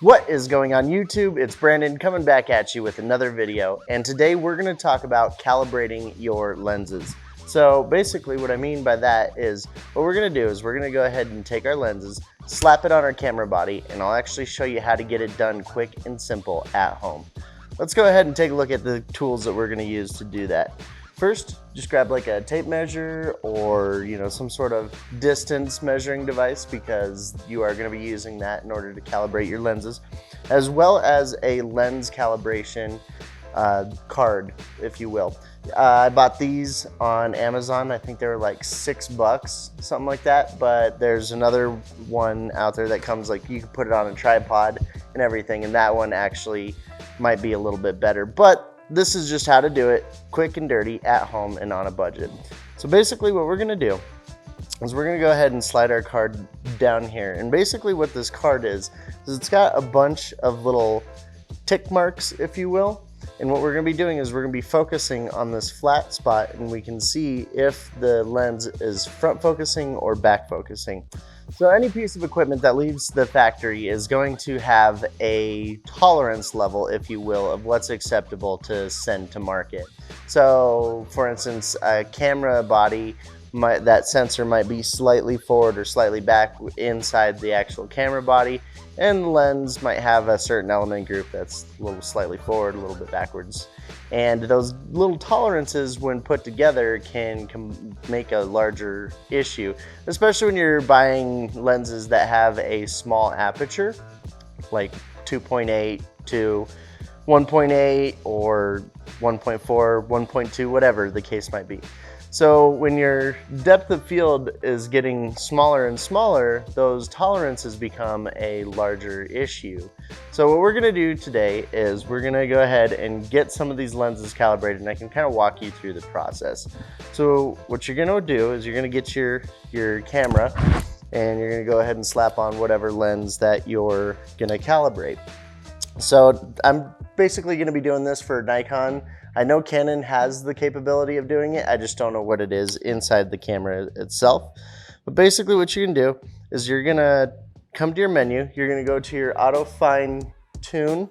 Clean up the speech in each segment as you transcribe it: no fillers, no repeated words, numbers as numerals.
What is going on YouTube? It's Brandon coming back at you with another video, and today we're going to talk about calibrating your lenses. So basically what I mean by that is what we're going to do is we're going to go ahead and take our lenses, slap it on our camera body, and I'll actually show you how to get it done quick and simple at home. Let's go ahead and take a look at the tools that we're going to use to do that. First, just grab like a tape measure or some sort of distance measuring device, because you are going to be using that in order to calibrate your lenses, as well as a lens calibration card, if you will. I bought these on Amazon. I think they were like $6, something like that, but there's another one out there that comes, like, you can put it on a tripod and everything, and that one actually might be a little bit better. But this is just how to do it quick and dirty at home and on a budget. So basically what we're going to do is we're going to go ahead and slide our card down here. And basically what this card is it's got a bunch of little tick marks, if you will. And what we're going to be doing is we're going to be focusing on this flat spot, and we can see if the lens is front focusing or back focusing. So any piece of equipment that leaves the factory is going to have a tolerance level, if you will, of what's acceptable to send to market. So for instance, a camera body, that sensor might be slightly forward or slightly back inside the actual camera body, and the lens might have a certain element group that's a little slightly forward, a little bit backwards. And those little tolerances, when put together, can make a larger issue, especially when you're buying lenses that have a small aperture, like 2.8 to 1.8 or 1.4, 1.2, whatever the case might be. So when your depth of field is getting smaller and smaller, those tolerances become a larger issue. So what we're gonna do today is we're gonna go ahead and get some of these lenses calibrated, and I can kind of walk you through the process. So what you're gonna do is you're gonna get your camera, and you're gonna go ahead and slap on whatever lens that you're gonna calibrate. So I'm basically gonna be doing this for Nikon. I know Canon has the capability of doing it, I just don't know what it is inside the camera itself. But basically what you can do is you're gonna come to your menu, you're gonna go to your auto fine tune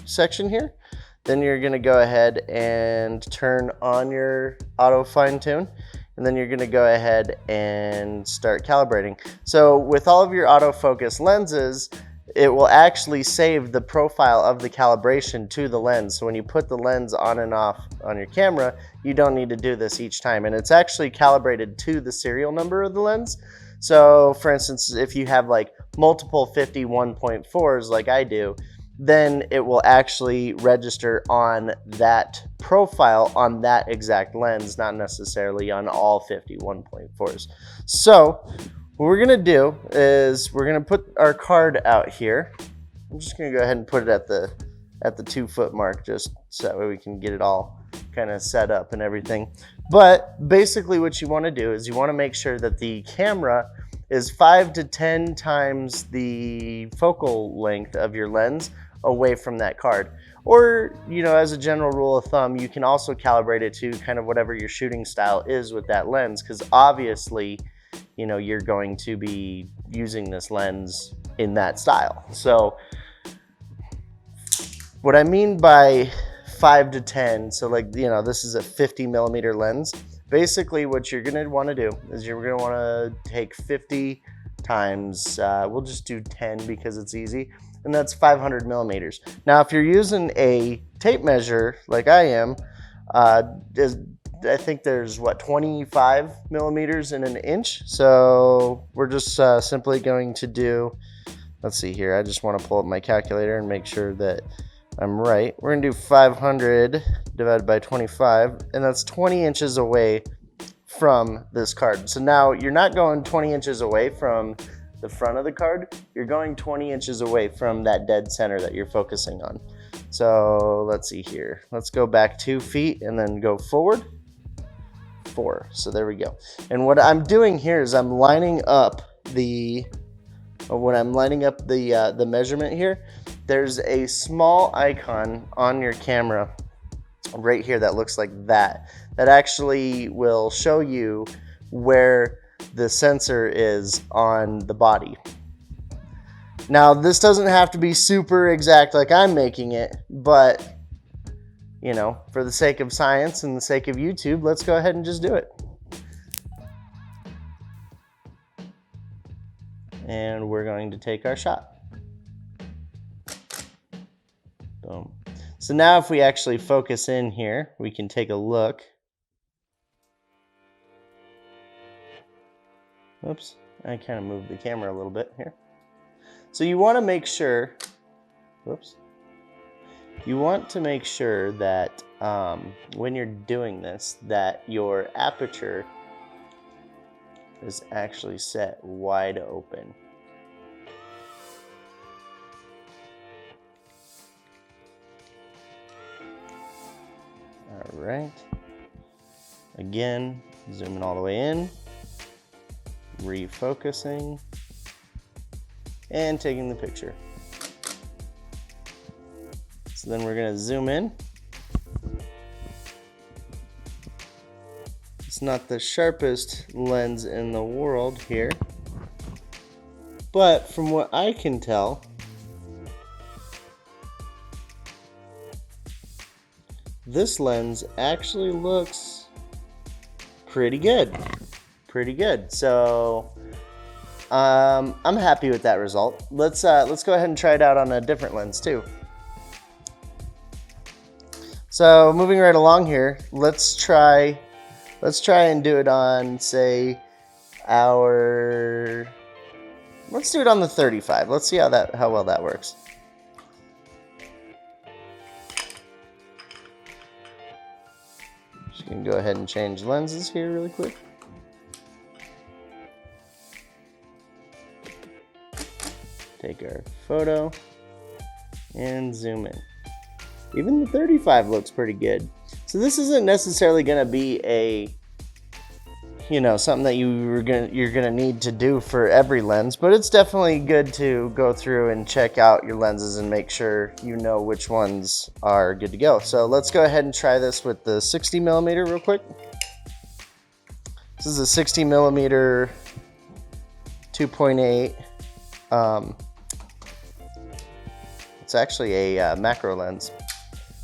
section here. Then you're gonna go ahead and turn on your auto fine tune, and then you're gonna go ahead and start calibrating. So with all of your autofocus lenses, it will actually save the profile of the calibration to the lens. So when you put the lens on and off on your camera, you don't need to do this each time. And it's actually calibrated to the serial number of the lens. So for instance, if you have like multiple 51.4s like I do, then it will actually register on that profile on that exact lens, not necessarily on all 51.4s. So what we're gonna do is we're gonna put our card out here. I'm just gonna go ahead and put it at the 2 foot mark, just so that way we can get it all kind of set up and everything. But basically what you wanna do is you wanna make sure that the camera is 5 to 10 times the focal length of your lens away from that card. Or, as a general rule of thumb, you can also calibrate it to kind of whatever your shooting style is with that lens, because obviously you're going to be using this lens in that style. So what I mean by 5 to 10, so like, this is a 50 millimeter lens. Basically what you're gonna wanna do is you're gonna wanna take 50 times, we'll just do 10 because it's easy, and that's 500 millimeters. Now, if you're using a tape measure like I am, I think there's 25 millimeters in an inch. So we're just simply going to do, let's see here. I just want to pull up my calculator and make sure that I'm right. We're gonna do 500 divided by 25, and that's 20 inches away from this card. So now you're not going 20 inches away from the front of the card, you're going 20 inches away from that dead center that you're focusing on. So let's see here. Let's go back 2 feet and then go forward 4. So there we go. And what I'm doing here is I'm lining up the measurement here. There's a small icon on your camera right here that looks like that actually will show you where the sensor is on the body. Now, this doesn't have to be super exact like I'm making it, but, you know, for the sake of science and the sake of YouTube, let's go ahead and just do it. And we're going to take our shot. Boom. So now if we actually focus in here, we can take a look. Oops, I kind of moved the camera a little bit here. So you want to make sure, whoops, you want to make sure that when you're doing this, that your aperture is actually set wide open. All right. Again, zooming all the way in, refocusing, and taking the picture. So then we're gonna zoom in. It's not the sharpest lens in the world here, but from what I can tell, this lens actually looks pretty good. Pretty good. So I'm happy with that result. Let's go ahead and try it out on a different lens too. So moving right along here, let's try and do it on, say, let's do it on the 35. Let's see how well that works. Just gonna go ahead and change lenses here really quick. Take our photo and zoom in. Even the 35 looks pretty good. So this isn't necessarily gonna be a, you know, something that you're gonna need to do for every lens, but it's definitely good to go through and check out your lenses and make sure you know which ones are good to go. So let's go ahead and try this with the 60mm real quick. This is a 60mm 2.8. It's actually a macro lens.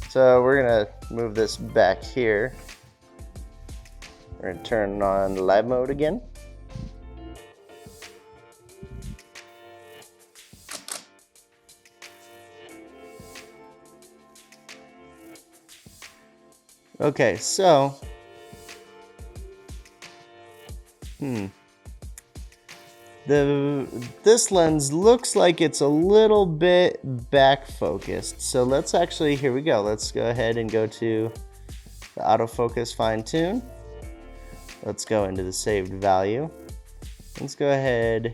So we're gonna move this back here. We're gonna turn on live mode again. Okay, so this lens looks like it's a little bit back focused. So let's actually, here we go. Let's go ahead and go to the autofocus fine tune. Let's go into the saved value. Let's go ahead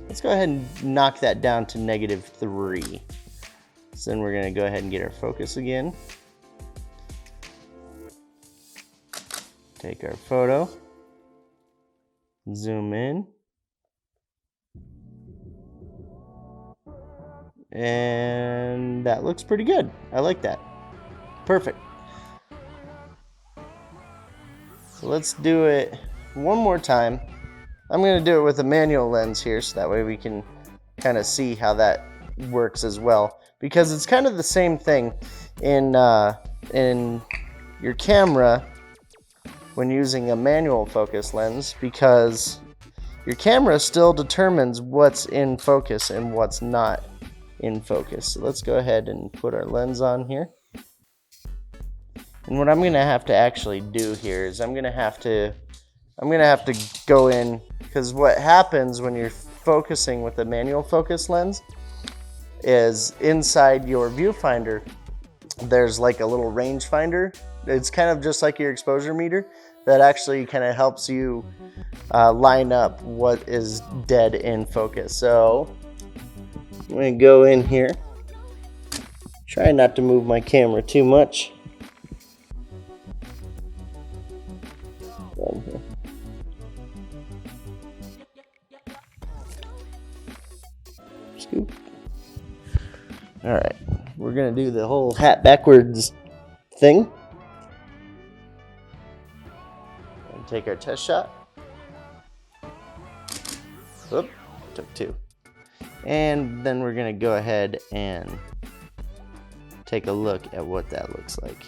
and knock that down to -3. So then we're gonna go ahead and get our focus again. Take our photo, zoom in, and that looks pretty good. I like that. Perfect. So let's do it one more time. I'm going to do it with a manual lens here, so that way we can kind of see how that works as well, because it's kind of the same thing in your camera when using a manual focus lens, because your camera still determines what's in focus and what's not in focus. So let's go ahead and put our lens on here. And what I'm gonna have to actually do here is I'm gonna have to go in, because what happens when you're focusing with a manual focus lens is inside your viewfinder there's like a little rangefinder. It's kind of just like your exposure meter that actually kind of helps you line up what is dead in focus. So I'm gonna go in here, try not to move my camera too much. Scoop. All right, we're gonna do the whole hat backwards thing. And take our test shot. Oop, took two. And then we're gonna go ahead and take a look at what that looks like.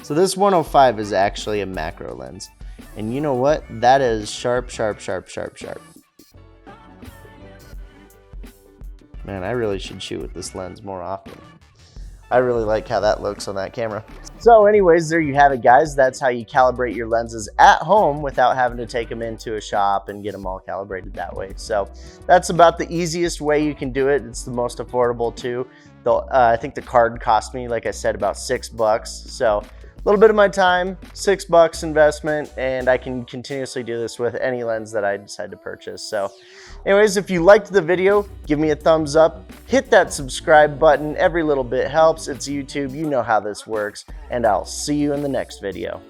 So this 105 is actually a macro lens. And you know what? That is sharp, sharp, sharp, sharp, sharp. Man, I really should shoot with this lens more often. I really like how that looks on that camera. So anyways, there you have it, guys. That's how you calibrate your lenses at home without having to take them into a shop and get them all calibrated that way. So that's about the easiest way you can do it. It's the most affordable too. I think the card cost me, like I said, about $6. So a little bit of my time, $6 investment, and I can continuously do this with any lens that I decide to purchase. So anyways, if you liked the video, give me a thumbs up, hit that subscribe button. Every little bit helps. It's YouTube, you know how this works, and I'll see you in the next video.